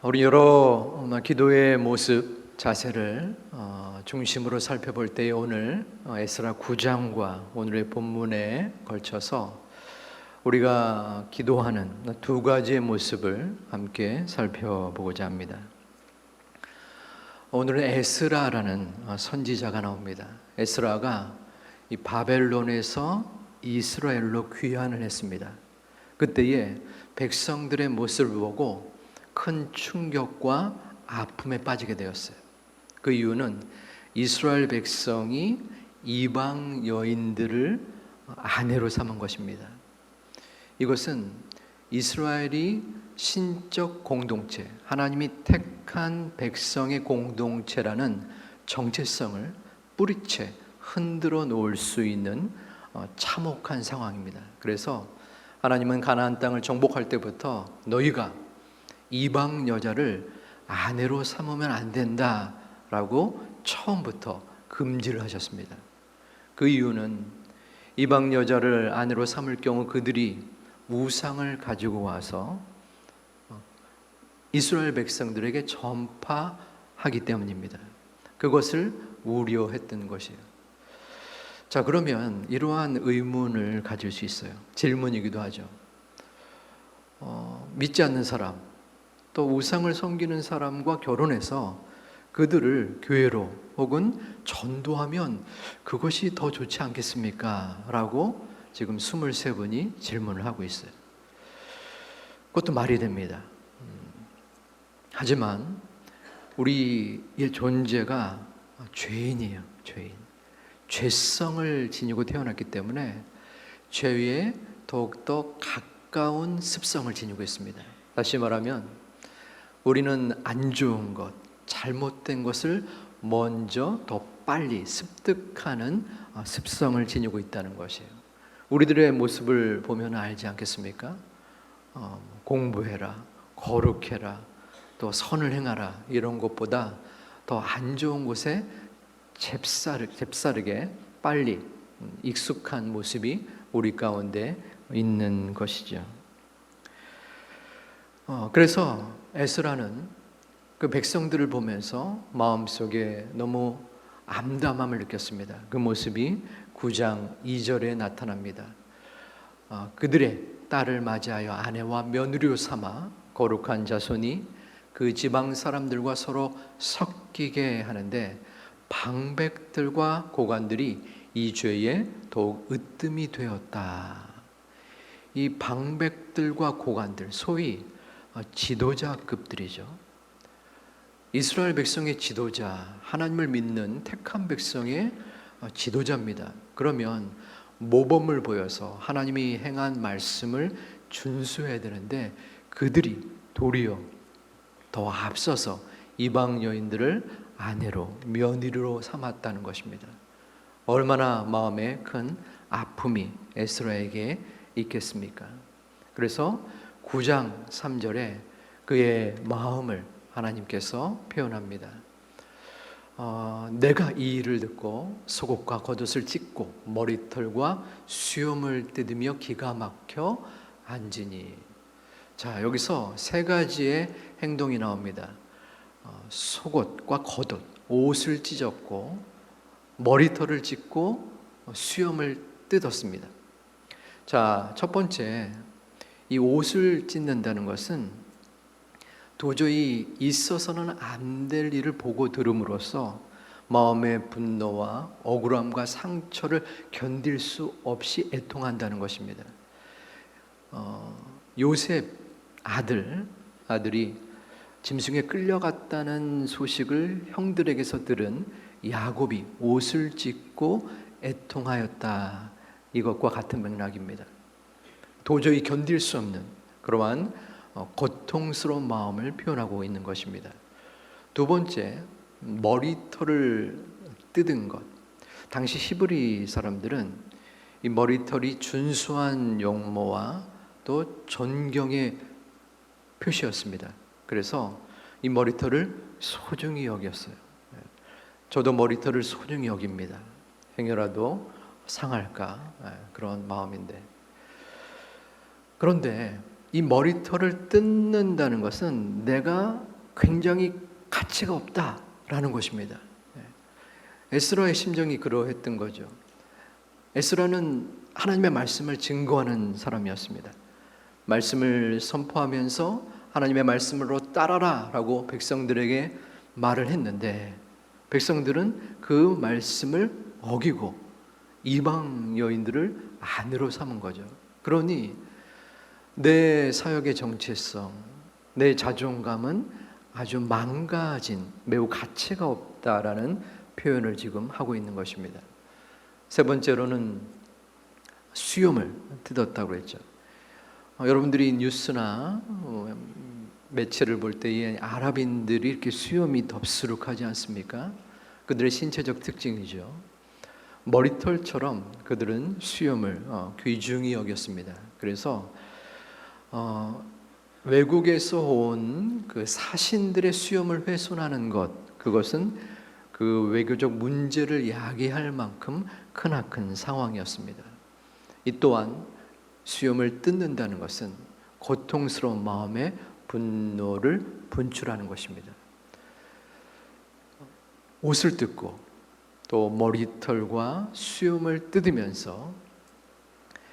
우리 여러 기도의 모습, 자세를 중심으로 살펴볼 때 오늘 에스라 9장과 오늘의 본문에 걸쳐서 우리가 기도하는 두 가지의 모습을 함께 살펴보고자 합니다. 오늘은 에스라라는 선지자가 나옵니다. 에스라가 이 바벨론에서 이스라엘로 귀환을 했습니다. 그때에 백성들의 모습을 보고 큰 충격과 아픔에 빠지게 되었어요. 그 이유는 이스라엘 백성이 이방 여인들을 아내로 삼은 것입니다. 이것은 이스라엘이 신적 공동체, 하나님이 택한 백성의 공동체라는 정체성을 뿌리채 흔들어 놓을 수 있는 참혹한 상황입니다. 그래서 하나님은 가나안 땅을 정복할 때부터 너희가 이방 여자를 아내로 삼으면 안 된다라고 처음부터 금지를 하셨습니다. 그 이유는 이방 여자를 아내로 삼을 경우 그들이 우상을 가지고 와서 이스라엘 백성들에게 전파하기 때문입니다. 그것을 우려했던 것이에요. 자, 그러면 이러한 의문을 가질 수 있어요. 질문이기도 하죠. 믿지 않는 사람, 또 우상을 섬기는 사람과 결혼해서 그들을 교회로 혹은 전도하면 그것이 더 좋지 않겠습니까? 라고 지금 23분이 질문을 하고 있어요. 그것도 말이 됩니다. 하지만 우리의 존재가 죄인이에요. 죄인. 죄성을 지니고 태어났기 때문에 죄에 더욱더 가까운 습성을 지니고 있습니다. 다시 말하면 우리는 안 좋은 것, 잘못된 것을 먼저 더 빨리 습득하는 습성을 지니고 있다는 것이에요. 우리들의 모습을 보면 알지 않겠습니까? 공부해라, 거룩해라, 또 선을 행하라 이런 것보다 더 안 좋은 곳에 잽싸르게 빨리 익숙한 모습이 우리 가운데 있는 것이죠. 그래서 에스라는 그 백성들을 보면서 마음속에 너무 암담함을 느꼈습니다. 그 모습이 9장 2절에 나타납니다. 그들의 딸을 맞이하여 아내와 며느리로 삼아 거룩한 자손이 그 지방 사람들과 서로 섞이게 하는데 방백들과 고관들이 이 죄에 더욱 으뜸이 되었다. 이 방백들과 고관들, 소위 지도자급들이죠. 이스라엘 백성의 지도자, 하나님을 믿는 택한 백성의 지도자입니다. 그러면 모범을 보여서 하나님이 행한 말씀을 준수해야 되는데 그들이 도리어 더 앞서서 이방 여인들을 아내로, 며느리로 삼았다는 것입니다. 얼마나 마음에 큰 아픔이 에스라에게 있겠습니까? 그래서 9장 3절에 그의 마음을 하나님께서 표현합니다. 내가 이 일을 듣고 속옷과 겉옷을 찢고 머리털과 수염을 뜯으며 기가 막혀 앉으니. 자, 여기서 세 가지의 행동이 나옵니다. 속옷과 겉옷, 옷을 찢었고 머리털을 찢고 수염을 뜯었습니다. 자, 첫 번째, 이 옷을 찢는다는 것은 도저히 있어서는 안 될 일을 보고 들음으로써 마음의 분노와 억울함과 상처를 견딜 수 없이 애통한다는 것입니다. 요셉 아들이 짐승에 끌려갔다는 소식을 형들에게서 들은 야곱이 옷을 찢고 애통하였다. 이것과 같은 맥락입니다. 도저히 견딜 수 없는 그러한 고통스러운 마음을 표현하고 있는 것입니다. 두 번째, 머리털을 뜯은 것. 당시 히브리 사람들은 이 머리털이 준수한 용모와 또 존경의 표시였습니다. 그래서 이 머리털을 소중히 여겼어요. 저도 머리털을 소중히 여깁니다. 행여라도 상할까 그런 마음인데, 그런데 이 머리털을 뜯는다는 것은 내가 굉장히 가치가 없다라는 것입니다. 에스라의 심정이 그러했던 거죠. 에스라는 하나님의 말씀을 증거하는 사람이었습니다. 말씀을 선포하면서 하나님의 말씀으로 따라라 라고 백성들에게 말을 했는데, 백성들은 그 말씀을 어기고 이방 여인들을 아내로 삼은 거죠. 그러니 내 사역의 정체성, 내 자존감은 아주 망가진, 매우 가치가 없다라는 표현을 지금 하고 있는 것입니다. 세 번째로는 수염을 뜯었다고 했죠. 여러분들이 뉴스나 매체를 볼 때에 아랍인들이 이렇게 수염이 덥수룩하지 않습니까? 그들의 신체적 특징이죠. 머리털처럼 그들은 수염을 귀중히 여겼습니다. 그래서 외국에서 온 그 사신들의 수염을 훼손하는 것, 그것은 그 외교적 문제를 야기할 만큼 크나큰 상황이었습니다. 이 또한 수염을 뜯는다는 것은 고통스러운 마음의 분노를 분출하는 것입니다. 옷을 뜯고 또 머리털과 수염을 뜯으면서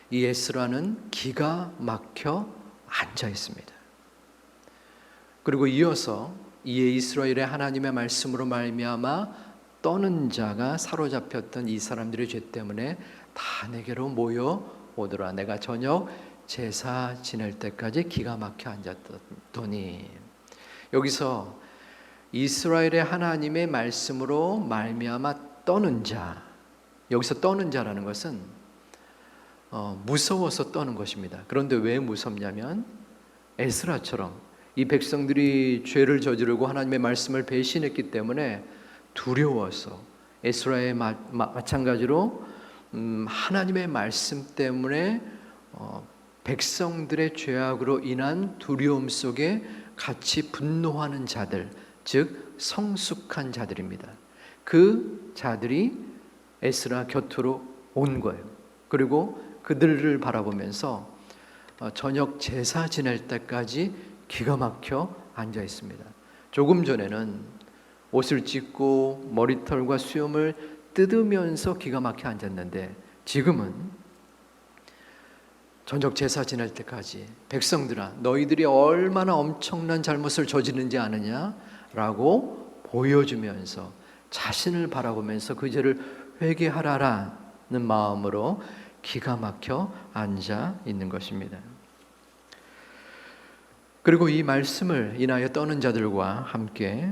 이 에스라는 기가 막혀 앉아 있습니다. 그리고 이어서 이에 이스라엘의 하나님의 말씀으로 말미암아 떠는 자가 사로잡혔던 이 사람들의 죄 때문에 다 내게로 모여 오더라. 내가 저녁 제사 지낼 때까지 기가 막혀 앉았더니, 여기서 이스라엘의 하나님의 말씀으로 말미암아 떠는 자, 여기서 떠는 자라는 것은 무서워서 떠는 것입니다. 그런데 왜 무섭냐면 에스라처럼 이 백성들이 죄를 저지르고 하나님의 말씀을 배신했기 때문에 두려워서, 에스라의 마찬가지로 하나님의 말씀 때문에 백성들의 죄악으로 인한 두려움 속에 같이 분노하는 자들, 즉 성숙한 자들입니다. 그 자들이 에스라 곁으로 온 거예요. 그리고 그들을 바라보면서 저녁 제사 지낼 때까지 기가 막혀 앉아 있습니다. 조금 전에는 옷을 찢고 머리털과 수염을 뜯으면서 기가 막혀 앉았는데, 지금은 저녁 제사 지낼 때까지 백성들아, 너희들이 얼마나 엄청난 잘못을 저지른지 아느냐 라고 보여주면서 자신을 바라보면서 그 죄를 회개하라라는 마음으로 기가 막혀 앉아 있는 것입니다. 그리고 이 말씀을 인하여 떠는 자들과 함께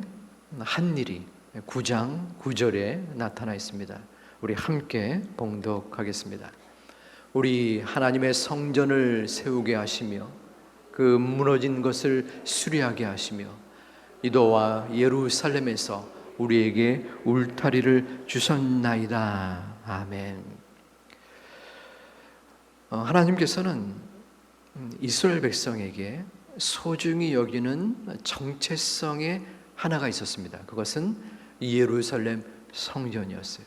한 일이 9장 9절에 나타나 있습니다. 우리 함께 봉독하겠습니다. 우리 하나님의 성전을 세우게 하시며 그 무너진 것을 수리하게 하시며 이도와 예루살렘에서 우리에게 울타리를 주셨나이다. 아멘. 하나님께서는 이스라엘 백성에게 소중히 여기는 정체성의 하나가 있었습니다. 그것은 예루살렘 성전이었어요.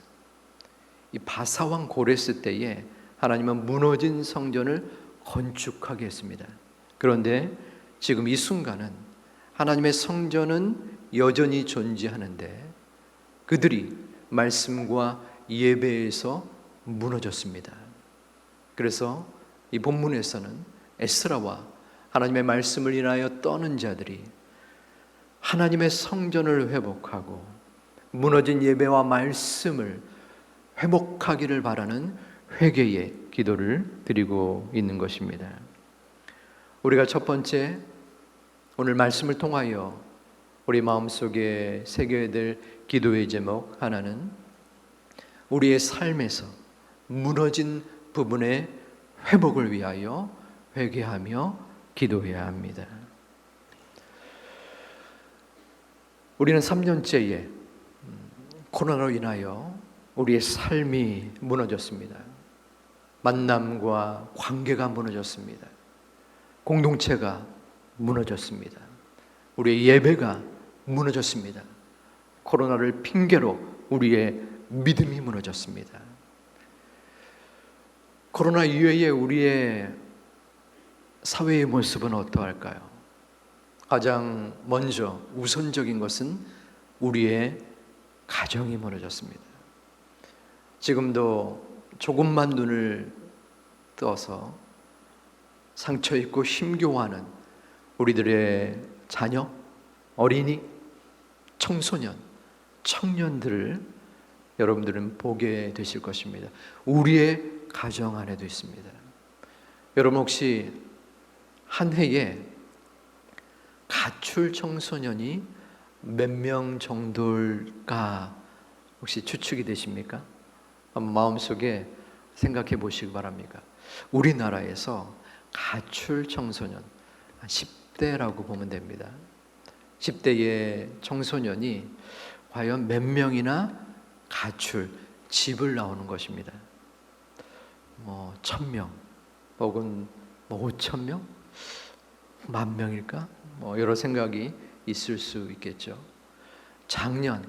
이 바사왕 고레스 때에 하나님은 무너진 성전을 건축하게 했습니다. 그런데 지금 이 순간은 하나님의 성전은 여전히 존재하는데 그들이 말씀과 예배에서 무너졌습니다. 그래서 이 본문에서는 에스라와 하나님의 말씀을 인하여 떠는 자들이 하나님의 성전을 회복하고 무너진 예배와 말씀을 회복하기를 바라는 회개의 기도를 드리고 있는 것입니다. 우리가 첫 번째 오늘 말씀을 통하여 우리 마음속에 새겨야 될 기도의 제목 하나는 우리의 삶에서 무너진 부분의 회복을 위하여 회개하며 기도해야 합니다. 우리는 3년째에 코로나로 인하여 우리의 삶이 무너졌습니다. 만남과 관계가 무너졌습니다. 공동체가 무너졌습니다. 우리의 예배가 무너졌습니다. 코로나를 핑계로 우리의 믿음이 무너졌습니다. 코로나 이외에 우리의 사회의 모습은 어떠할까요? 가장 먼저 우선적인 것은 우리의 가정이 무너졌습니다. 지금도 조금만 눈을 떠서 상처 있고 힘겨워하는 우리들의 자녀, 어린이, 청소년, 청년들을 여러분들은 보게 되실 것입니다. 우리의 가정 안에도 있습니다. 여러분 혹시 한 해에 가출 청소년이 몇 명 정도일까 혹시 추측이 되십니까? 한번 마음속에 생각해 보시기 바랍니다. 우리나라에서 가출 청소년 10대라고 보면 됩니다. 10대의 청소년이 과연 몇 명이나 가출, 집을 나오는 것입니다. 1000명 혹은 5000명? 10,000명일까? 여러 생각이 있을 수 있겠죠. 작년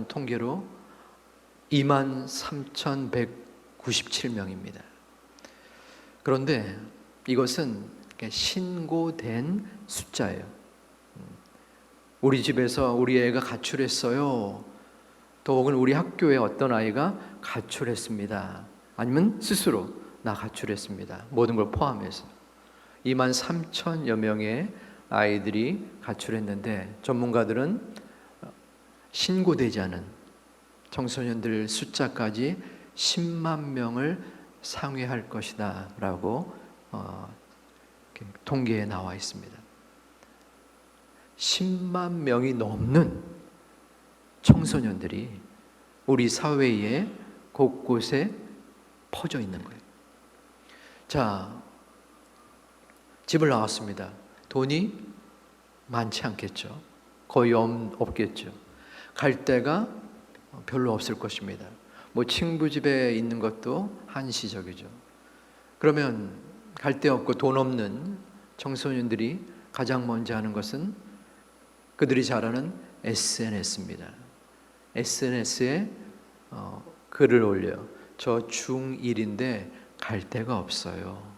통계로 23,197명입니다. 그런데 이것은 신고된 숫자예요. 우리 집에서 우리 애가 가출했어요. 또 혹은 우리 학교에 어떤 아이가 가출했습니다. 아니면 스스로 나 가출했습니다. 모든 걸 포함해서 23,000여 명의 아이들이 가출했는데 전문가들은 신고되지 않은 청소년들 숫자까지 10만 명을 상회할 것이다 라고 통계에 나와 있습니다. 10만 명이 넘는 청소년들이 우리 사회의 곳곳에 퍼져 있는 거예요. 자, 집을 나왔습니다. 돈이 많지 않겠죠. 거의 없겠죠. 갈 데가 별로 없을 것입니다. 친구 집에 있는 것도 한시적이죠. 그러면 갈 데 없고 돈 없는 청소년들이 가장 먼저 하는 것은 그들이 잘 아는 SNS입니다. SNS에 글을 올려요. 저 중1인데 갈 데가 없어요.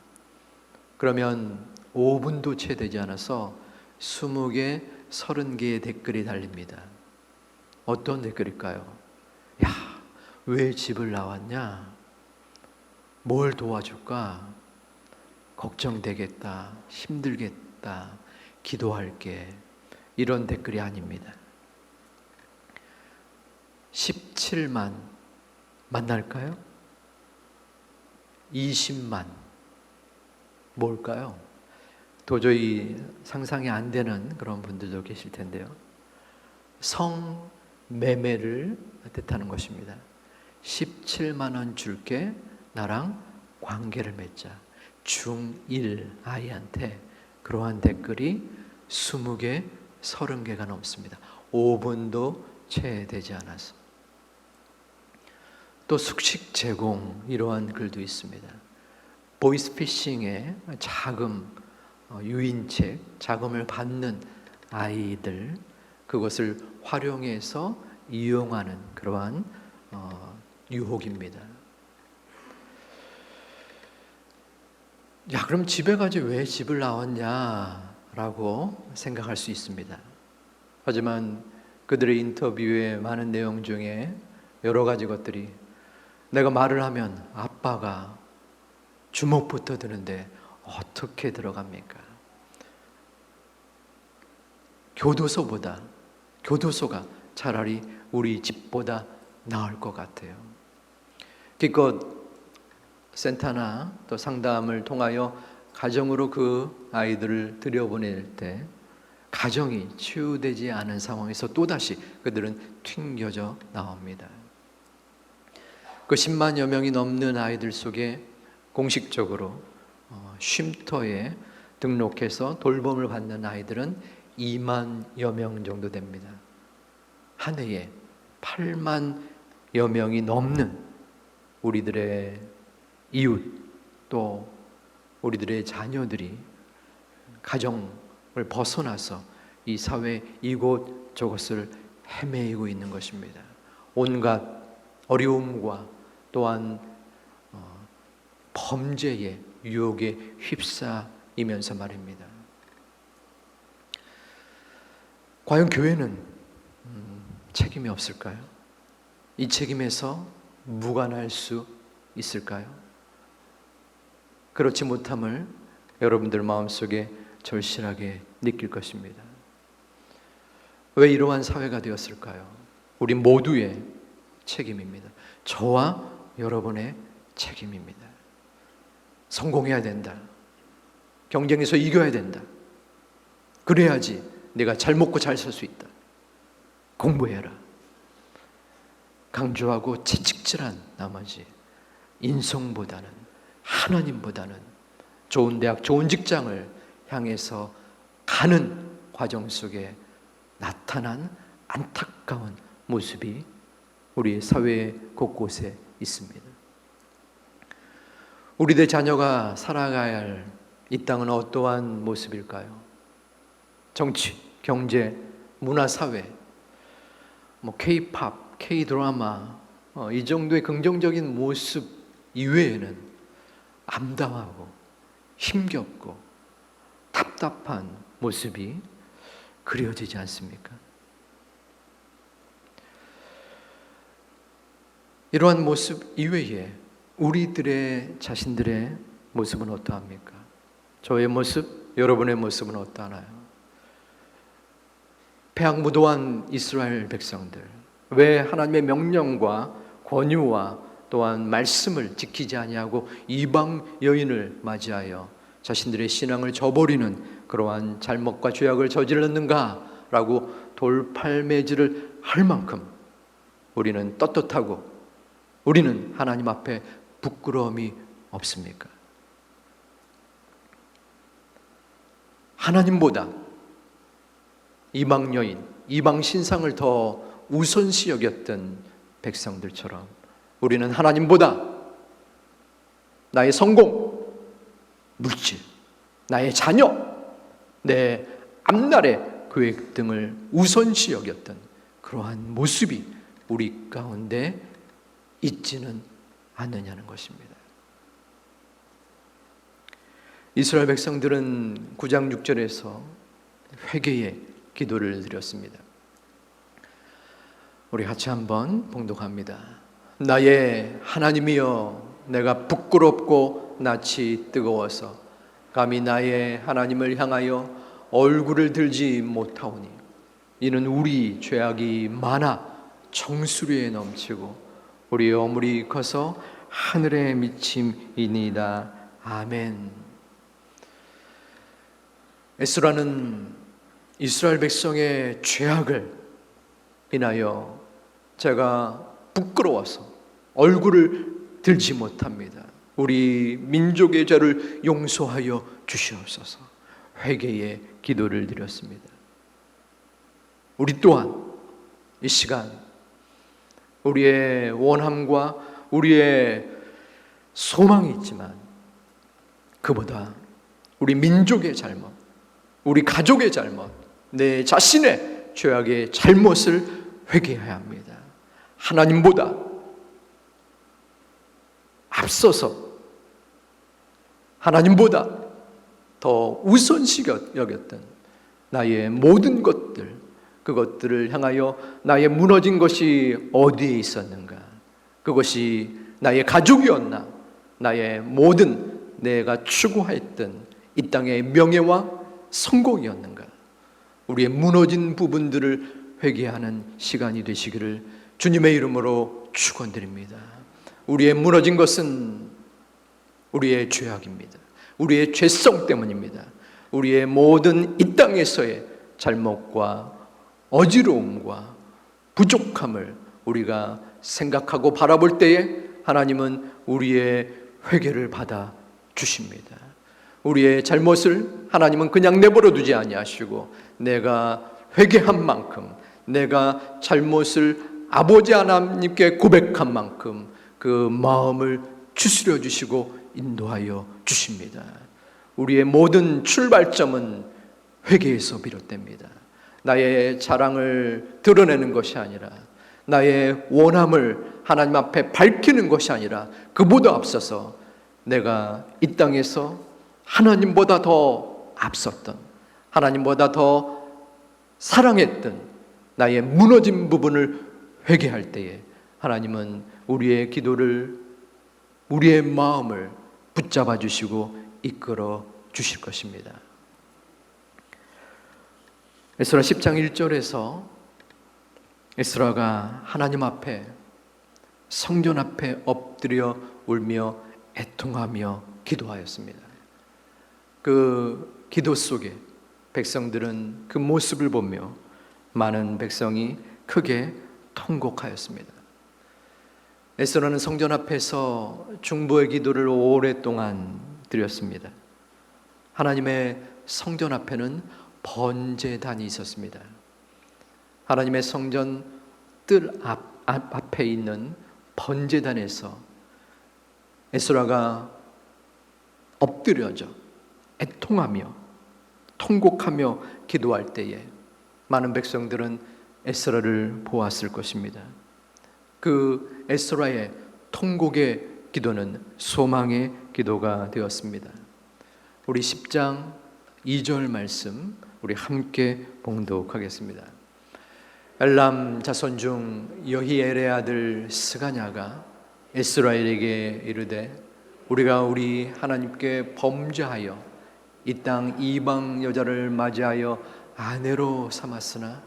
그러면 5분도 채 되지 않아서 20개, 30개의 댓글이 달립니다. 어떤 댓글일까요? 야, 왜 집을 나왔냐? 뭘 도와줄까? 걱정되겠다. 힘들겠다. 기도할게. 이런 댓글이 아닙니다. 17만 만날까요? 20만 뭘까요? 도저히 상상이 안 되는 그런 분들도 계실 텐데요. 성매매를 뜻하는 것입니다. 17만 원 줄게 나랑 관계를 맺자. 중1 아이한테 그러한 댓글이 20개, 30개가 넘습니다. 5분도 채 되지 않아서. 또 숙식 제공 이러한 글도 있습니다. 보이스피싱의 자금, 유인책, 자금을 받는 아이들 그것을 활용해서 이용하는 그러한 유혹입니다. 야, 그럼 집에 가지 왜 집을 나왔냐라고 생각할 수 있습니다. 하지만 그들의 인터뷰의 많은 내용 중에 여러 가지 것들이 내가 말을 하면 아빠가 주먹부터 드는데 어떻게 들어갑니까? 교도소가 차라리 우리 집보다 나을 것 같아요. 기껏 센터나 또 상담을 통하여 가정으로 그 아이들을 들여보낼 때 가정이 치유되지 않은 상황에서 또다시 그들은 튕겨져 나옵니다. 그 10만여 명이 넘는 아이들 속에 공식적으로 쉼터에 등록해서 돌봄을 받는 아이들은 2만여 명 정도 됩니다. 한 해에 8만여 명이 넘는 우리들의 이웃 또 우리들의 자녀들이 가정을 벗어나서 이 사회 이곳 저곳을 헤매이고 있는 것입니다. 온갖 어려움과 또한 범죄의 유혹에 휩싸여 이면서 말입니다. 과연 교회는 책임이 없을까요? 이 책임에서 무관할 수 있을까요? 그렇지 못함을 여러분들 마음속에 절실하게 느낄 것입니다. 왜 이러한 사회가 되었을까요? 우리 모두의 책임입니다. 저와 여러분의 책임입니다. 성공해야 된다. 경쟁에서 이겨야 된다. 그래야지 내가 잘 먹고 잘 살 수 있다. 공부해라. 강조하고 채찍질한 나머지 인성보다는, 하나님보다는 좋은 대학, 좋은 직장을 향해서 가는 과정 속에 나타난 안타까운 모습이 우리 사회 곳곳에 있습니다. 우리들 자녀가 살아가야 할 이 땅은 어떠한 모습일까요? 정치, 경제, 문화, 사회, K-팝, K-드라마 이 정도의 긍정적인 모습 이외에는 암담하고 힘겹고 답답한 모습이 그려지지 않습니까? 이러한 모습 이외에 우리들의 자신들의 모습은 어떠합니까? 저의 모습, 여러분의 모습은 어떠하나요? 패학무도한 이스라엘 백성들, 왜 하나님의 명령과 권유와 또한 말씀을 지키지 아니하고 이방 여인을 맞이하여 자신들의 신앙을 저버리는 그러한 잘못과 죄악을 저질렀는가라고 돌팔매질을 할 만큼 우리는 떳떳하고 우리는 하나님 앞에 부끄러움이 없습니까? 하나님보다 이방 여인, 이방 신상을 더 우선시 여겼던 백성들처럼 우리는 하나님보다 나의 성공, 물질, 나의 자녀, 내 앞날의 계획 등을 우선시 여겼던 그러한 모습이 우리 가운데 있지는 않느냐는 것입니다. 이스라엘 백성들은 9장 6절에서 회개의 기도를 드렸습니다. 우리 같이 한번 봉독합니다. 나의 하나님이여, 내가 부끄럽고 낯이 뜨거워서 감히 나의 하나님을 향하여 얼굴을 들지 못하오니 이는 우리 죄악이 많아 정수리에 넘치고 우리 어물이 커서 하늘에 미침이니이다. 아멘. 에스라는 이스라엘 백성의 죄악을 인하여 제가 부끄러워서 얼굴을 들지 못합니다. 우리 민족의 죄를 용서하여 주시옵소서. 회개의 기도를 드렸습니다. 우리 또한 이 시간 우리의 원함과 우리의 소망이 있지만 그보다 우리 민족의 잘못, 우리 가족의 잘못, 내 자신의 죄악의 잘못을 회개해야 합니다. 하나님보다 앞서서 하나님보다 더 우선시 여겼던 나의 모든 것들, 그것들을 향하여 나의 무너진 것이 어디에 있었는가? 그것이 나의 가족이었나? 나의 모든 내가 추구했던 이 땅의 명예와 성공이었는가? 우리의 무너진 부분들을 회개하는 시간이 되시기를 주님의 이름으로 축원드립니다. 우리의 무너진 것은 우리의 죄악입니다. 우리의 죄성 때문입니다. 우리의 모든 이 땅에서의 잘못과 어지러움과 부족함을 우리가 생각하고 바라볼 때에 하나님은 우리의 회개를 받아 주십니다. 우리의 잘못을 하나님은 그냥 내버려 두지 아니하시고 내가 회개한 만큼, 내가 잘못을 아버지 하나님께 고백한 만큼 그 마음을 추스려 주시고 인도하여 주십니다. 우리의 모든 출발점은 회개에서 비롯됩니다. 나의 자랑을 드러내는 것이 아니라, 나의 원함을 하나님 앞에 밝히는 것이 아니라, 그보다 앞서서 내가 이 땅에서 하나님보다 더 앞섰던, 하나님보다 더 사랑했던 나의 무너진 부분을 회개할 때에 하나님은 우리의 기도를, 우리의 마음을 붙잡아 주시고 이끌어 주실 것입니다. 에스라 10장 1절에서 에스라가 하나님 앞에, 성전 앞에 엎드려 울며 애통하며 기도하였습니다. 그 기도 속에 백성들은 그 모습을 보며 많은 백성이 크게 통곡하였습니다. 에스라는 성전 앞에서 중보의 기도를 오랫동안 드렸습니다. 하나님의 성전 앞에는 번제단이 있었습니다. 하나님의 성전 뜰 앞에 있는 번제단에서 에스라가 엎드려져 애통하며 통곡하며 기도할 때에 많은 백성들은 에스라를 보았을 것입니다. 그 에스라의 통곡의 기도는 소망의 기도가 되었습니다. 우리 10장 2절 말씀 우리 함께 봉독하겠습니다. 엘람 자손 중 여히엘의 아들 스가냐가 에스라엘에게 이르되 우리가 우리 하나님께 범죄하여 이 땅 이방 여자를 맞이하여 아내로 삼았으나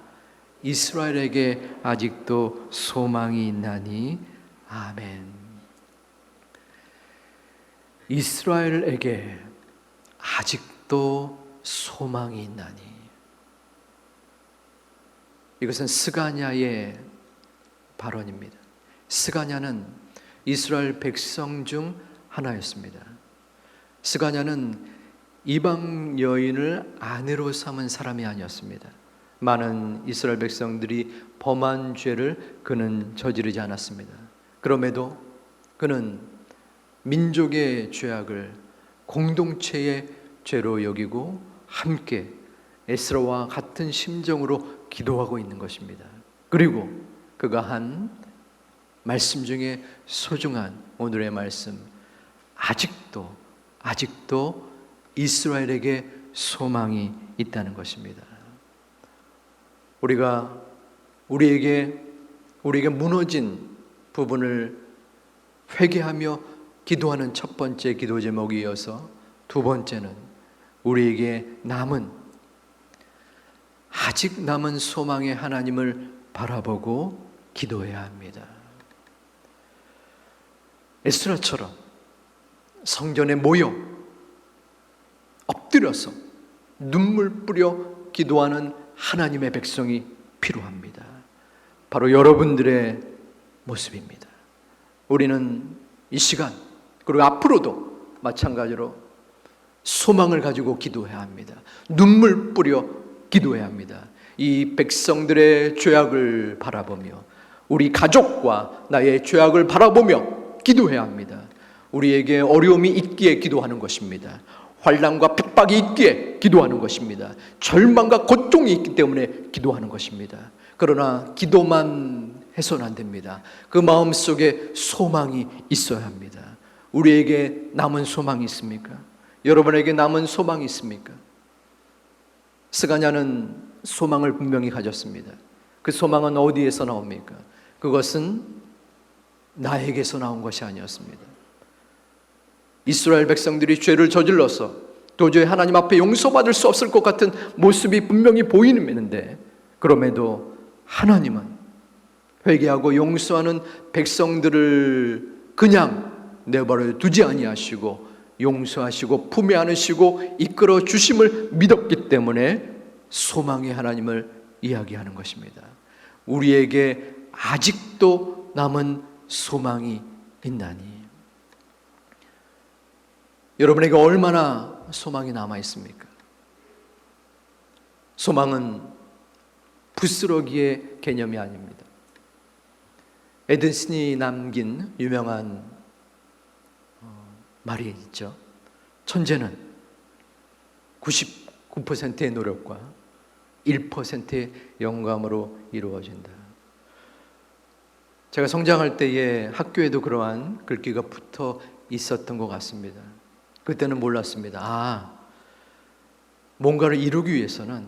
이스라엘에게 아직도 소망이 있나니 아멘. 이스라엘에게 아직도 소망이 있나니, 이것은 스가냐의 발언입니다. 스가냐는 이스라엘 백성 중 하나였습니다. 스가냐는 이방 여인을 아내로 삼은 사람이 아니었습니다. 많은 이스라엘 백성들이 범한 죄를 그는 저지르지 않았습니다. 그럼에도 그는 민족의 죄악을 공동체의 죄로 여기고 함께 에스라와 같은 심정으로 기도하고 있는 것입니다. 그리고 그가 한 말씀 중에 소중한 오늘의 말씀, 아직도 이스라엘에게 소망이 있다는 것입니다. 우리에게 무너진 부분을 회개하며 기도하는 첫 번째 기도 제목에 이어서 두 번째는 우리에게 아직 남은 소망의 하나님을 바라보고 기도해야 합니다. 에스라처럼 성전에 모여 엎드려서 눈물 뿌려 기도하는 하나님의 백성이 필요합니다. 바로 여러분들의 모습입니다. 우리는 이 시간 그리고 앞으로도 마찬가지로 소망을 가지고 기도해야 합니다. 눈물 뿌려 기도해야 합니다. 이 백성들의 죄악을 바라보며 우리 가족과 나의 죄악을 바라보며 기도해야 합니다. 우리에게 어려움이 있기에 기도하는 것입니다. 환난과 핍박이 있기에 기도하는 것입니다. 절망과 고통이 있기 때문에 기도하는 것입니다. 그러나 기도만 해서는 안 됩니다. 그 마음속에 소망이 있어야 합니다. 우리에게 남은 소망이 있습니까? 여러분에게 남은 소망이 있습니까? 스가냐는 소망을 분명히 가졌습니다. 그 소망은 어디에서 나옵니까? 그것은 나에게서 나온 것이 아니었습니다. 이스라엘 백성들이 죄를 저질러서 도저히 하나님 앞에 용서받을 수 없을 것 같은 모습이 분명히 보이는데, 그럼에도 하나님은 회개하고 용서하는 백성들을 그냥 내버려 두지 아니하시고 용서하시고 품에 안으시고 이끌어 주심을 믿었기 때문에 소망의 하나님을 이야기하는 것입니다. 우리에게 아직도 남은 소망이 있나니, 여러분에게 얼마나 소망이 남아 있습니까? 소망은 부스러기의 개념이 아닙니다. 에든슨이 남긴 유명한 말이 있죠. 천재는 99%의 노력과 1%의 영감으로 이루어진다. 제가 성장할 때에 학교에도 그러한 글귀가 붙어 있었던 것 같습니다. 그때는 몰랐습니다. 뭔가를 이루기 위해서는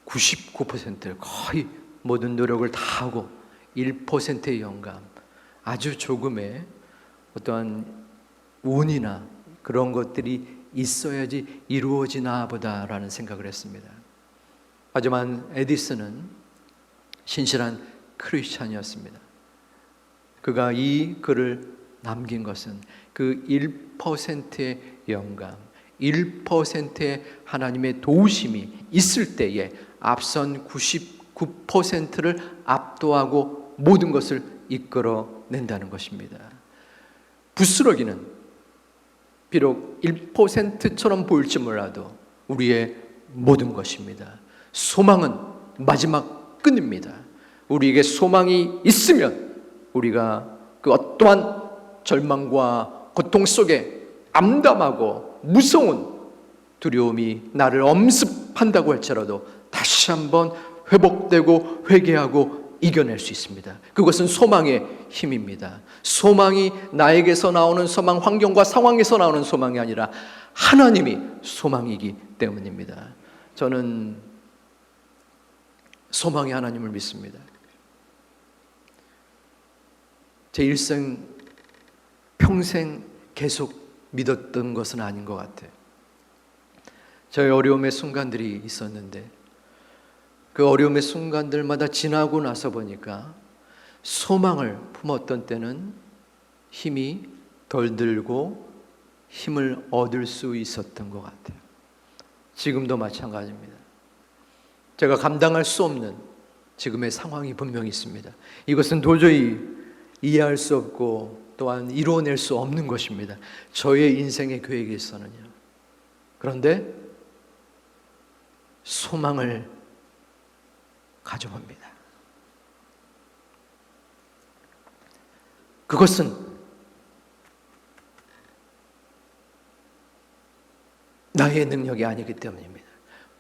99%를 거의 모든 노력을 다 하고 1%의 영감, 아주 조금의 어떠한 운이나 그런 것들이 있어야지 이루어지나 보다라는 생각을 했습니다. 하지만 에디슨은 신실한 크리스찬이었습니다. 그가 이 글을 남긴 것은 그 1%의 영감, 1%의 하나님의 도우심이 있을 때에 앞선 99%를 압도하고 모든 것을 이끌어낸다는 것입니다. 부스러기는 비록 1%처럼 보일지 몰라도 우리의 모든 것입니다. 소망은 마지막 끈입니다. 우리에게 소망이 있으면 우리가 그 어떠한 절망과 고통 속에 암담하고 무서운 두려움이 나를 엄습한다고 할지라도 다시 한번 회복되고 회개하고 이겨낼 수 있습니다. 그것은 소망의 힘입니다. 소망이 나에게서 나오는 소망, 환경과 상황에서 나오는 소망이 아니라 하나님이 소망이기 때문입니다. 저는 소망의 하나님을 믿습니다. 제 일생 평생 계속 믿었던 것은 아닌 것 같아요. 저의 어려움의 순간들이 있었는데 그 어려움의 순간들마다 지나고 나서 보니까 소망을 품었던 때는 힘이 덜 들고 힘을 얻을 수 있었던 것 같아요. 지금도 마찬가지입니다. 제가 감당할 수 없는 지금의 상황이 분명히 있습니다. 이것은 도저히 이해할 수 없고 또한 이루어낼 수 없는 것입니다. 저의 인생의 계획에서는요. 그런데 소망을 가져봅니다. 그것은 나의 능력이 아니기 때문입니다.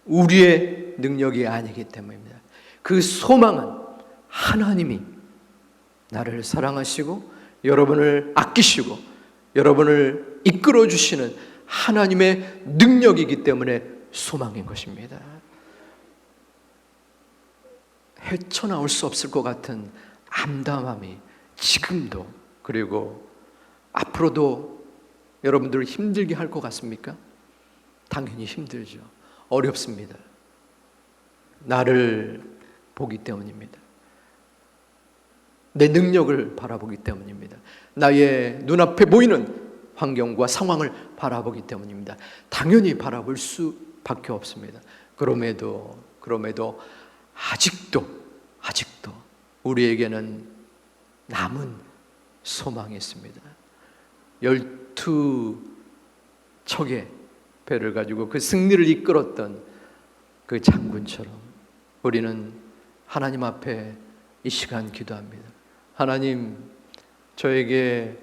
우리의 능력이 아니기 때문입니다. 그 소망은 하나님이 나를 사랑하시고 여러분을 아끼시고 여러분을 이끌어 주시는 하나님의 능력이기 때문에 소망인 것입니다. 헤쳐나올 수 없을 것 같은 암담함이 지금도 그리고 앞으로도 여러분들을 힘들게 할 것 같습니까? 당연히 힘들죠. 어렵습니다. 나를 보기 때문입니다. 내 능력을 바라보기 때문입니다. 나의 눈앞에 보이는 환경과 상황을 바라보기 때문입니다. 당연히 바라볼 수밖에 없습니다. 그럼에도 아직도 우리에게는 남은 소망이 있습니다. 12척의 배를 가지고 그 승리를 이끌었던 그 장군처럼 우리는 하나님 앞에 이 시간 기도합니다. 하나님, 저에게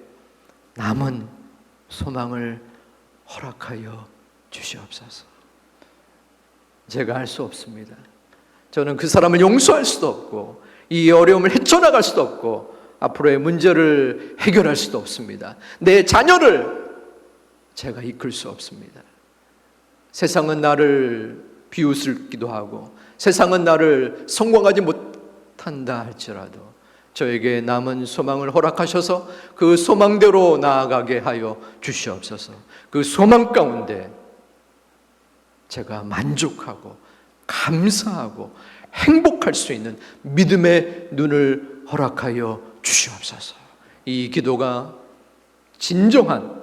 남은 소망을 허락하여 주시옵소서. 제가 할 수 없습니다. 저는 그 사람을 용서할 수도 없고 이 어려움을 헤쳐나갈 수도 없고 앞으로의 문제를 해결할 수도 없습니다. 내 자녀를 제가 이끌 수 없습니다. 세상은 나를 비웃기도 하고 세상은 나를 성공하지 못한다 할지라도 저에게 남은 소망을 허락하셔서 그 소망대로 나아가게 하여 주시옵소서. 그 소망 가운데 제가 만족하고 감사하고 행복할 수 있는 믿음의 눈을 허락하여 주시옵소서. 이 기도가 진정한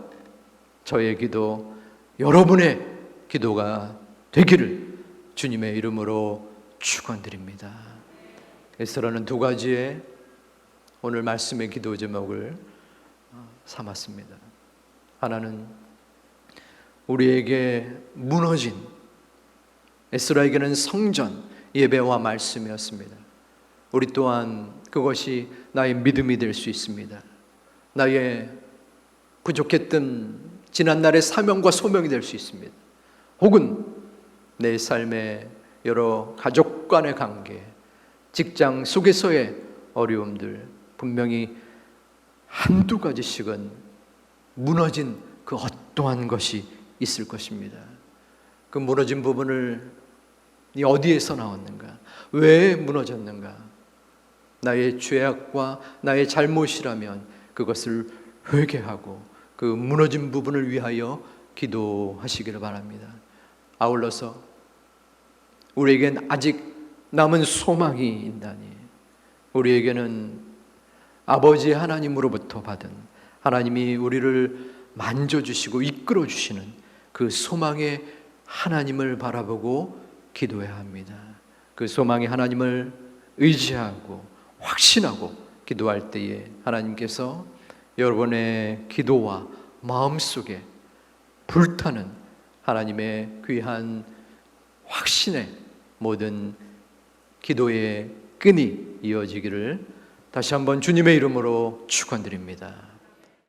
저의 기도, 여러분의 기도가 되기를 주님의 이름으로 축원드립니다. 에스라는 두 가지의 오늘 말씀의 기도 제목을 삼았습니다. 하나는 우리에게 무너진 에스라에게는 성전 예배와 말씀이었습니다. 우리 또한 그것이 나의 믿음이 될 수 있습니다. 나의 부족했던 지난날의 사명과 소명이 될 수 있습니다. 혹은 내 삶의 여러 가족 간의 관계, 직장 속에서의 어려움들, 분명히 한두 가지씩은 무너진 그 어떠한 것이 있을 것입니다. 그 무너진 부분을 이 어디에서 나왔는가? 왜 무너졌는가? 나의 죄악과 나의 잘못이라면 그것을 회개하고 그 무너진 부분을 위하여 기도하시기를 바랍니다. 아울러서 우리에겐 아직 남은 소망이 있다니, 우리에게는 아버지 하나님으로부터 받은, 하나님이 우리를 만져주시고 이끌어주시는 그 소망의 하나님을 바라보고 기도해야 합니다. 그 소망의 하나님을 의지하고 확신하고 기도할 때에 하나님께서 여러분의 기도와 마음속에 불타는 하나님의 귀한 확신의 모든 기도의 끈이 이어지기를 다시 한번 주님의 이름으로 축원드립니다.